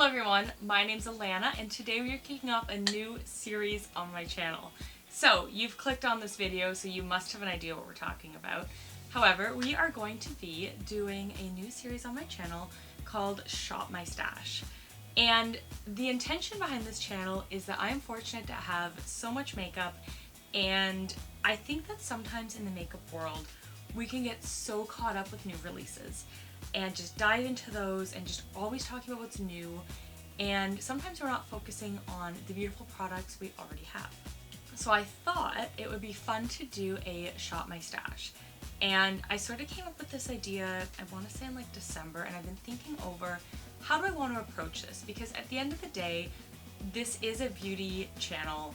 Hello everyone, my name's Alana and today we are kicking off a new series on my channel. So you've clicked on this video, so you must have an idea what we're talking about. However, we are going to be doing a new series on my channel called Shop My Stash. And the intention behind this channel is that I'm fortunate to have so much makeup, and I think that sometimes in the makeup world we can get so caught up with new releases and just dive into those and just always talking about what's new, and sometimes we're not focusing on the beautiful products we already have. So I thought it would be fun to do a Shop My Stash, and I sort of came up with this idea, I want to say in like December, and I've been thinking over how do I want to approach this, because at the end of the day this is a beauty channel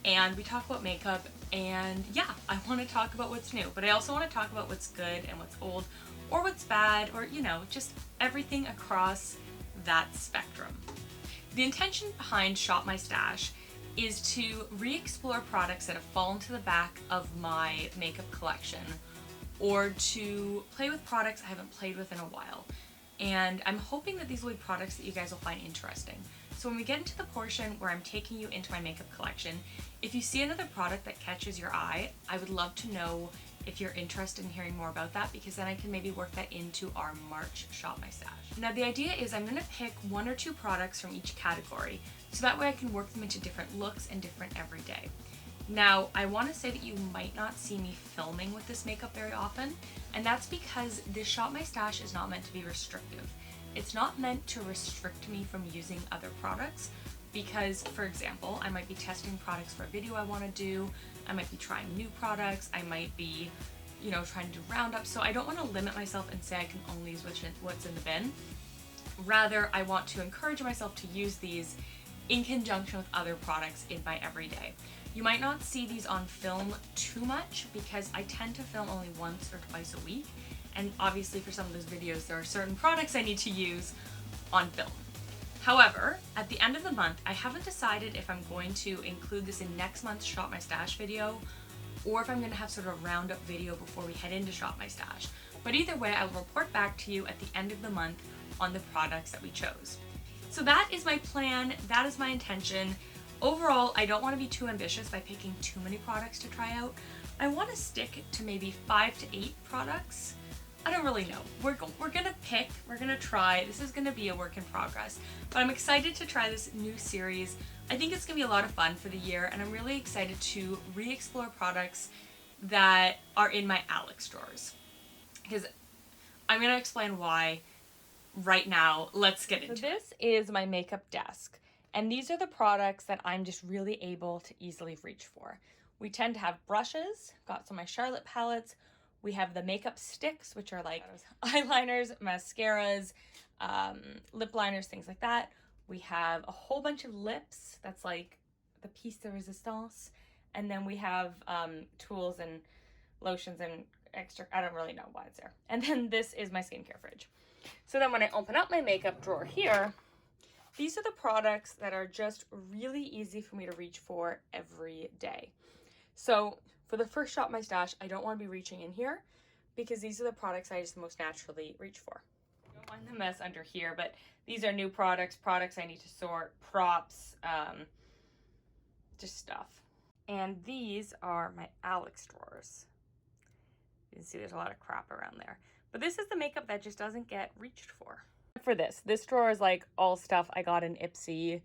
and we talk about makeup, and yeah, I want to talk about what's new, but I also want to talk about what's good and what's old, or what's bad, or you know, just everything across that spectrum. The intention behind Shop My Stash is to re-explore products that have fallen to the back of my makeup collection, or to play with products I haven't played with in a while. And I'm hoping that these will be products that you guys will find interesting. So when we get into the portion where I'm taking you into my makeup collection, if you see another product that catches your eye, I would love to know if you're interested in hearing more about that, because then I can maybe work that into our March Shop My Stash. Now the idea is I'm going to pick one or two products from each category, so that way I can work them into different looks and different every day. Now I want to say that you might not see me filming with this makeup very often, and that's because this Shop My Stash is not meant to be restrictive. It's not meant to restrict me from using other products, because for example, I might be testing products for a video I want to do, I might be trying new products, I might be, you know, trying to do roundups, so I don't want to limit myself and say I can only use what's in the bin. Rather, I want to encourage myself to use these in conjunction with other products in my everyday. You might not see these on film too much because I tend to film only once or twice a week, and obviously for some of those videos there are certain products I need to use on film. However, at the end of the month, I haven't decided if I'm going to include this in next month's Shop My Stash video, or if I'm going to have sort of a roundup video before we head into Shop My Stash. But either way, I will report back to you at the end of the month on the products that we chose. So that is my plan, that is my intention. Overall, I don't want to be too ambitious by picking too many products to try out. I want to stick to maybe 5 to 8 products. I don't really know. We're gonna pick, we're gonna try. This is gonna be a work in progress, but I'm excited to try this new series. I think it's gonna be a lot of fun for the year, and I'm really excited to re-explore products that are in my Alex drawers, because I'm gonna explain why right now. Let's get into it. So this is my makeup desk, and these are the products that I'm just really able to easily reach for. We tend to have brushes, got some of my Charlotte palettes. We have the makeup sticks, which are like eyeliners, mascaras, lip liners, things like that. We have a whole bunch of lips. That's like the piece de resistance. And then we have tools and lotions and extra, I don't really know why it's there. And then this is my skincare fridge. So then when I open up my makeup drawer here, these are the products that are just really easy for me to reach for every day. So for the first Shop My Stash, I don't want to be reaching in here because these are the products I just most naturally reach for. I don't mind the mess under here, but these are new products I need to sort, props, just stuff. And these are my Alex drawers. You can see there's a lot of crap around there. But this is the makeup that just doesn't get reached for. For this drawer is like all stuff I got in Ipsy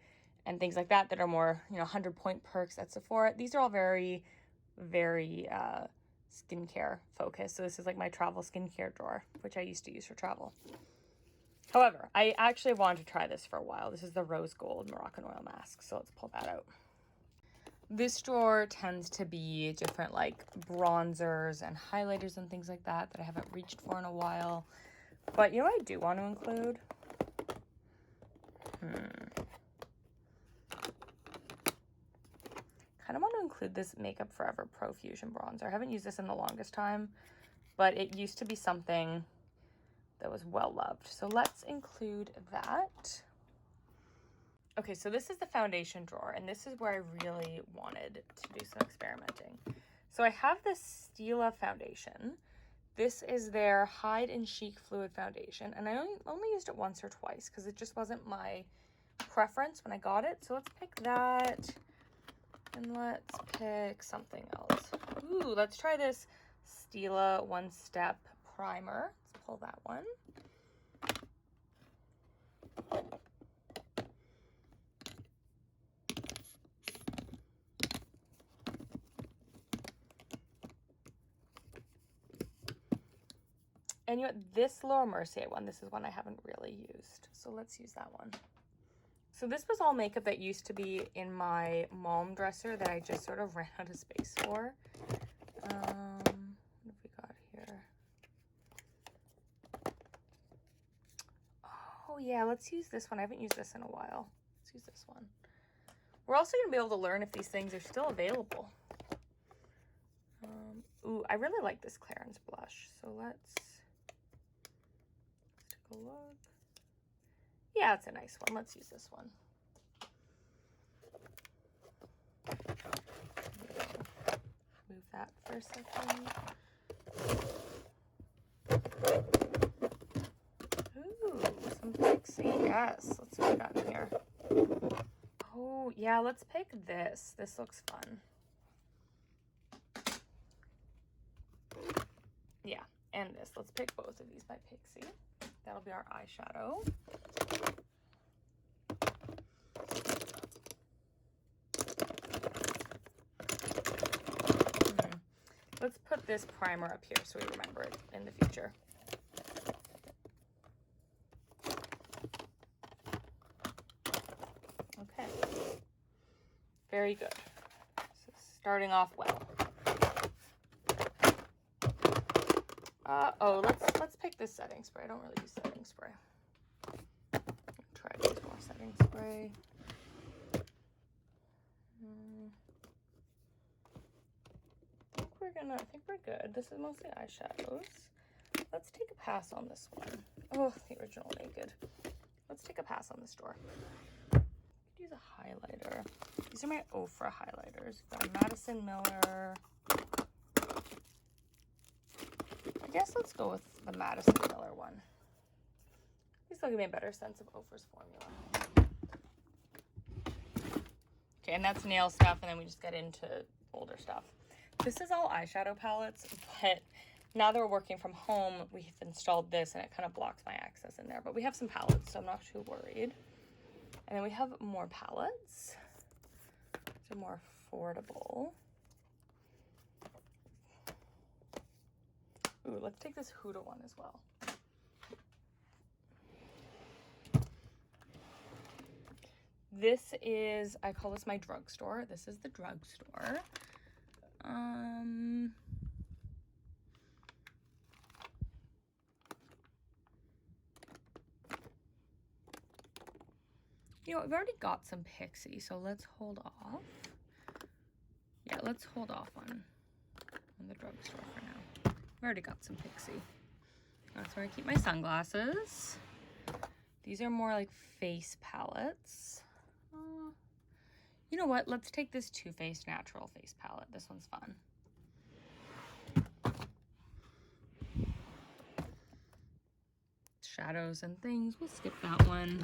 and things like that are more, you know, 100-point perks at Sephora. These are all very skincare focused. So this is like my travel skincare drawer, which I used to use for travel. However, I actually wanted to try this for a while. This is the rose gold Moroccan oil mask. So let's pull that out. This drawer tends to be different like bronzers and highlighters and things like that I haven't reached for in a while. But you know what I do want to include? Kind of want to include this Makeup Forever Pro Fusion bronzer. I haven't used this in the longest time, but it used to be something that was well loved. So let's include that. Okay, so this is the foundation drawer, and this is where I really wanted to do some experimenting. So I have this Stila foundation. This is their Hide and Chic Fluid Foundation, and I only used it once or twice because it just wasn't my preference when I got it. So let's pick that. And let's pick something else. Ooh, let's try this Stila One Step Primer. Let's pull that one. And you know what? This Laura Mercier one, this is one I haven't really used. So let's use that one. So this was all makeup that used to be in my mom dresser that I just sort of ran out of space for. What have we got here? Oh yeah, let's use this one. I haven't used this in a while. Let's use this one. We're also going to be able to learn if these things are still available. Ooh, I really like this Clarins blush. So let's take a look. Yeah, it's a nice one. Let's use this one. Move that for a second. Ooh, some Pixi. Yes, let's see what we got in here. Oh, yeah, let's pick this. This looks fun. Yeah, and this. Let's pick both of these by Pixi. That'll be our eyeshadow. Let's put this primer up here so we remember it in the future. Okay. Very good. So starting off well. Oh, let's pick this setting spray. I don't really use setting spray. Try to use more setting spray. I think we're good. This is mostly eyeshadows. Let's take a pass on this one. Oh, the original Naked. Let's take a pass on this drawer. I could use a highlighter. These are my OFRA highlighters. We've got a Madison Miller. I guess let's go with the Madison Miller one. These will give me a better sense of OFRA's formula. Okay, and that's nail stuff, and then we just get into older stuff. This is all eyeshadow palettes, but now that we're working from home, we've installed this and it kind of blocks my access in there. But we have some palettes, so I'm not too worried. And then we have more palettes. They're more affordable. Ooh, let's take this Huda one as well. This is, I call this my drugstore. This is the drugstore. You know, we've already got some Pixi, so let's hold off. Yeah, let's hold off on the drugstore for now. We've already got some Pixi. That's where I keep my sunglasses. These are more like face palettes. You know what? Let's take this Too Faced Natural Face Palette. This one's fun. Shadows and things. We'll skip that one.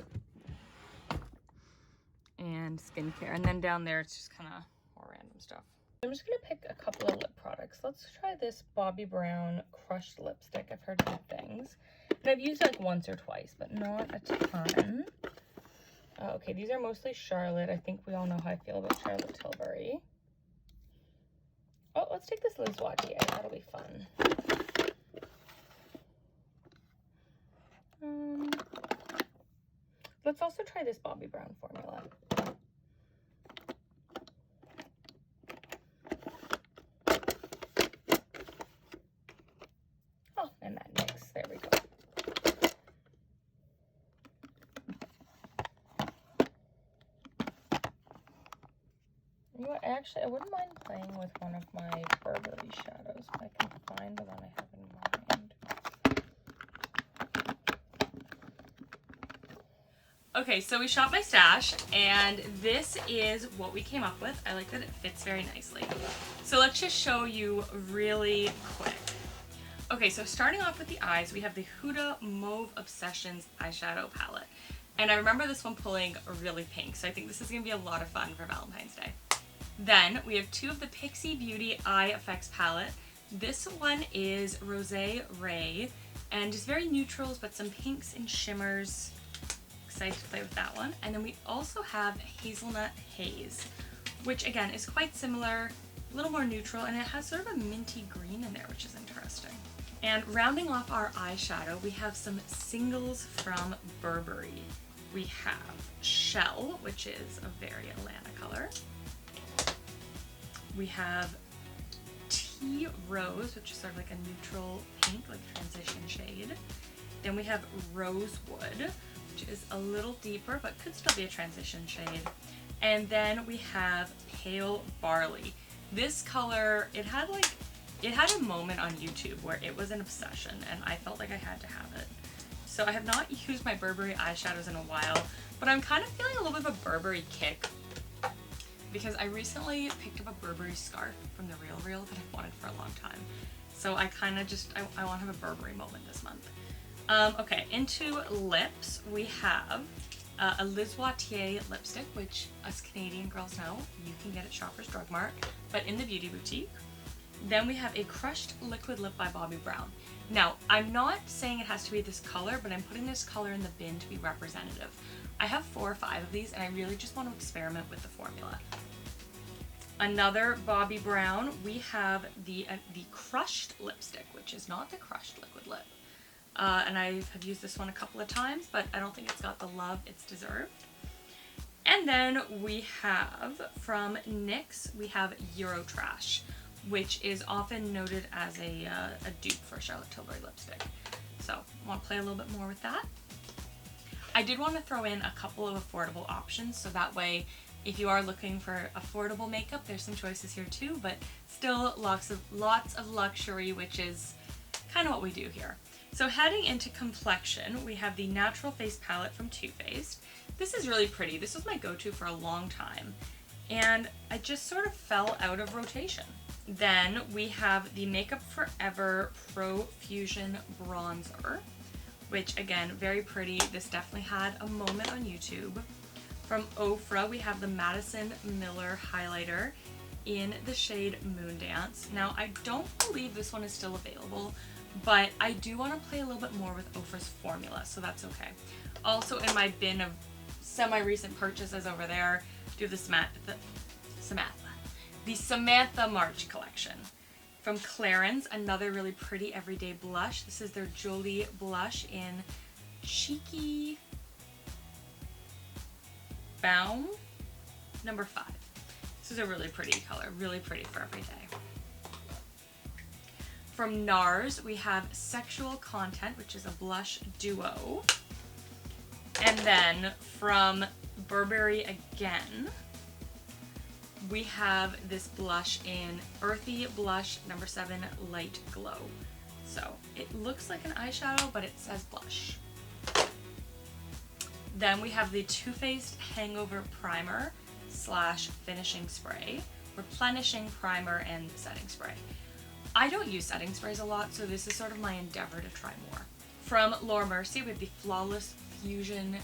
And skincare. And then down there, it's just kind of more random stuff. I'm just going to pick a couple of lip products. Let's try this Bobbi Brown Crushed Lipstick. I've heard good things. And I've used it like once or twice, but not a ton. Okay, these are mostly Charlotte. I think we all know how I feel about Charlotte Tilbury. Oh, let's take this Liz Wautier. That'll be fun. Let's also try this Bobbi Brown formula. Oh, and that mix. There we go. You know what, actually, I wouldn't mind playing with one of my Burberry shadows, if I can find the one I have in mind. Okay, so we shot my stash, and this is what we came up with. I like that it fits very nicely. So let's just show you really quick. Okay, so starting off with the eyes, we have the Huda Mauve Obsessions eyeshadow palette. And I remember this one pulling really pink, so I think this is going to be a lot of fun for Valentine's Day. Then we have two of the Pixi Beauty Eye Effects palette. This one is Rosé Ray, and just very neutrals, but some pinks and shimmers. Excited to play with that one. And then we also have Hazelnut Haze, which again is quite similar, a little more neutral, and it has sort of a minty green in there, which is interesting. And rounding off our eyeshadow, we have some singles from Burberry. We have Shell, which is a very Atlanta color. We have Tea Rose, which is sort of like a neutral pink, like transition shade. Then we have Rosewood, which is a little deeper, but could still be a transition shade. And then we have Pale Barley. This color, it had a moment on YouTube where it was an obsession, and I felt like I had to have it. So I have not used my Burberry eyeshadows in a while, but I'm kind of feeling a little bit of a Burberry kick because I recently picked up a Burberry scarf from the Real that I've wanted for a long time. So I kind of just, I want to have a Burberry moment this month. Okay, into lips, we have a Liz Wautier lipstick, which us Canadian girls know you can get at Shoppers Drug Mart, but in the Beauty Boutique. Then we have a Crushed Liquid Lip by Bobbi Brown. Now, I'm not saying it has to be this color, but I'm putting this color in the bin to be representative. I have 4 or 5 of these, and I really just want to experiment with the formula. Another Bobbi Brown, we have the Crushed lipstick, which is not the Crushed Liquid Lip. And I have used this one a couple of times, but I don't think it's got the love it's deserved. And then we have, from NYX, we have Eurotrash, which is often noted as a dupe for Charlotte Tilbury lipstick. So I want to play a little bit more with that. I did want to throw in a couple of affordable options, so that way if you are looking for affordable makeup, there's some choices here too, but still lots of luxury, which is kind of what we do here. So heading into Complexion, we have the Natural Face Palette from Too Faced. This is really pretty. This was my go-to for a long time, and I just sort of fell out of rotation. Then we have the Makeup Forever Pro Fusion Bronzer, which again, very pretty. This definitely had a moment on YouTube. From OFRA, we have the Madison Miller Highlighter in the shade Moondance. Now, I don't believe this one is still available, but I do want to play a little bit more with OFRA's formula, so that's okay. Also in my bin of semi-recent purchases over there, do the Samantha March collection. From Clarins, another really pretty everyday blush. This is their Joli blush in Cheeky Boum, number 5. This is a really pretty color, really pretty for every day. From NARS, we have Sexual Content, which is a blush duo. And then from Burberry again, we have this blush in Earthy Blush number 7 Light Glow. So it looks like an eyeshadow, but it says blush. Then we have the Too Faced Hangover Primer / Finishing Spray, Replenishing Primer and Setting Spray. I don't use setting sprays a lot, so this is sort of my endeavor to try more. From Laura Mercier, we have the Flawless Fusion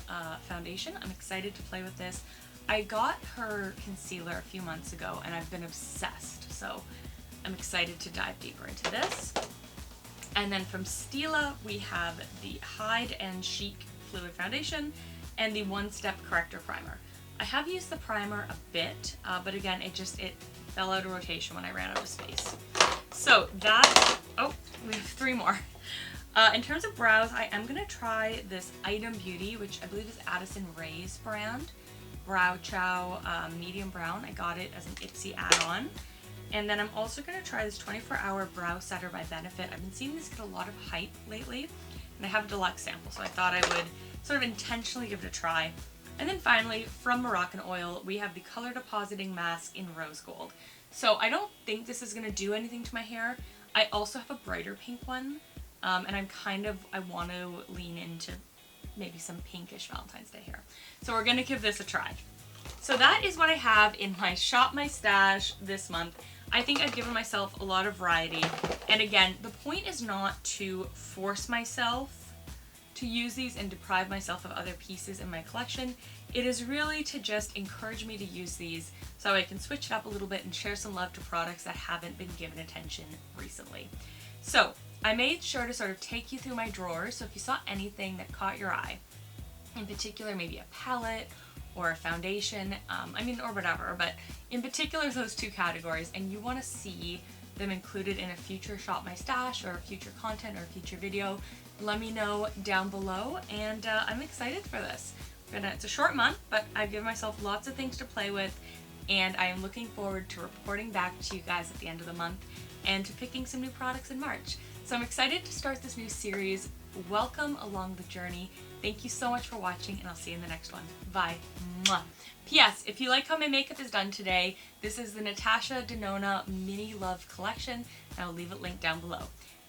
Foundation. I'm excited to play with this. I got her concealer a few months ago, and I've been obsessed, so I'm excited to dive deeper into this. And then from Stila, we have the Hide and Chic Fluid Foundation and the One Step Corrector Primer. I have used the primer a bit, but again, it fell out of rotation when I ran out of space. So that, oh, we have 3 more. In terms of brows, I am going to try this Item Beauty, which I believe is Addison Rae's brand. Brow Chow Medium Brown. I got it as an Ipsy add-on. And then I'm also going to try this 24-Hour Brow Setter by Benefit. I've been seeing this get a lot of hype lately, and I have a deluxe sample, so I thought I would sort of intentionally give it a try. And then finally, from Moroccan Oil, we have the Color Depositing Mask in Rose Gold. So I don't think this is going to do anything to my hair. I also have a brighter pink one, and I want to lean into maybe some pinkish Valentine's Day hair. So we're going to give this a try. So that is what I have in my Shop My Stash this month. I think I've given myself a lot of variety. And again, the point is not to force myself to use these and deprive myself of other pieces in my collection. It is really to just encourage me to use these so I can switch it up a little bit and share some love to products that haven't been given attention recently. So I made sure to sort of take you through my drawers, so if you saw anything that caught your eye, in particular maybe a palette or a foundation, or whatever, but in particular those two categories, and you want to see them included in a future Shop My Stash or future content or future video, let me know down below, and I'm excited for this. It's a short month, but I've given myself lots of things to play with, and I am looking forward to reporting back to you guys at the end of the month and to picking some new products in March. So I'm excited to start this new series. Welcome along the journey. Thank you so much for watching, and I'll see you in the next one. Bye. Mwah. P.S. If you like how my makeup is done today, this is the Natasha Denona Mini Love collection, and I'll leave it linked down below.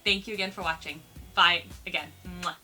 Thank you again for watching. Bye again. Mwah.